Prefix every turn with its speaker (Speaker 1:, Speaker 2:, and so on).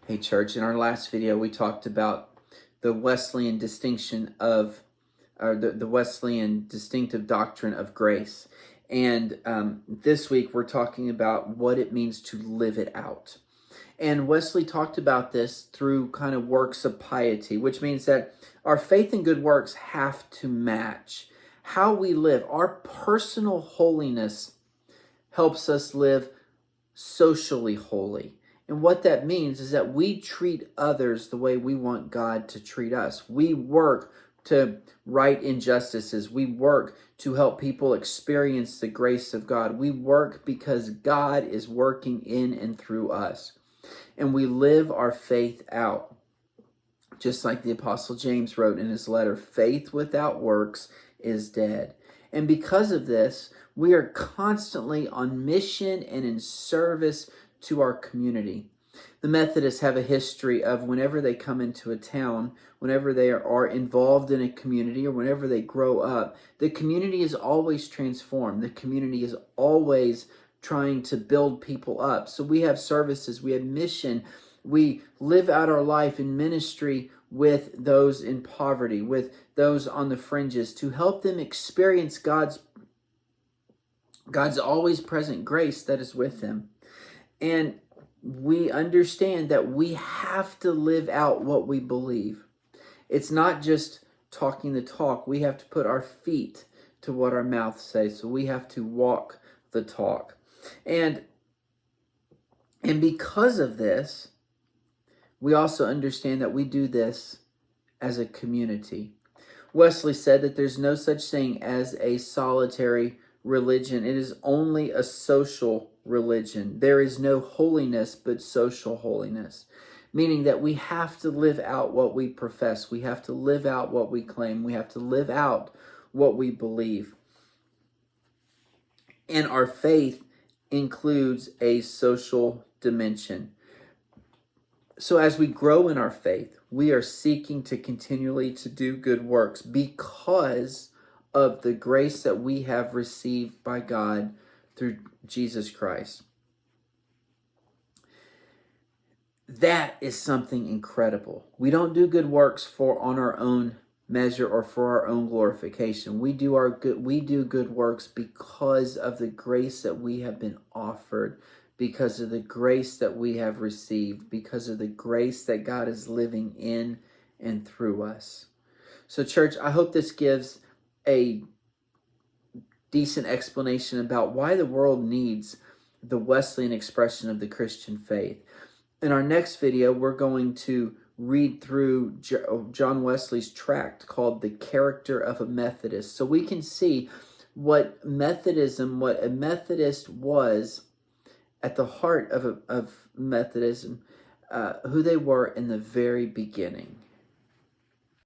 Speaker 1: Hey, church, in our last video, we talked about the Wesleyan distinction of, or the Wesleyan distinctive doctrine of grace. And this week, we're talking about what it means to live it out. And Wesley talked about this through kind of works of piety, which means that our faith and good works have to match how we live. Our personal holiness helps us live socially holy. And what that means is that we treat others the way we want God to treat us. We work to right injustices. We work to help people experience the grace of God. We work because God is working in and through us. And we live our faith out. Just like the Apostle James wrote in his letter, faith without works is dead. And because of this, we are constantly on mission and in service to our community. The Methodists have a history of whenever they come into a town, whenever they are involved in a community, or whenever they grow up, the community is always transformed. The community is always trying to build people up. So we have services, we have mission, we live out our life in ministry with those in poverty, with those on the fringes, to help them experience God's always present grace that is with them. And we understand that we have to live out what we believe. It's not just talking the talk. We have to put our feet to what our mouth says. So we have to walk the talk. And because of this, we also understand that we do this as a community. Wesley said that there's no such thing as a solitary religion. It is only a social religion. There is no holiness but social holiness, meaning that we have to live out what we profess. We have to live out what we claim. We have to live out what we believe. And our faith includes a social dimension. So as we grow in our faith, we are seeking to continually to do good works because of the grace that we have received by God through Jesus Christ. That is something incredible. We don't do good works on our own measure or for our own glorification. We do good works because of the grace that we have been offered, because of the grace that we have received, because of the grace that God is living in and through us. So church, I hope this gives a decent explanation about why the world needs the Wesleyan expression of the Christian faith. In our next video, we're going to read through John Wesley's tract called The Character of a Methodist, so we can see what a Methodist was at the heart of Methodism, who they were in the very beginning.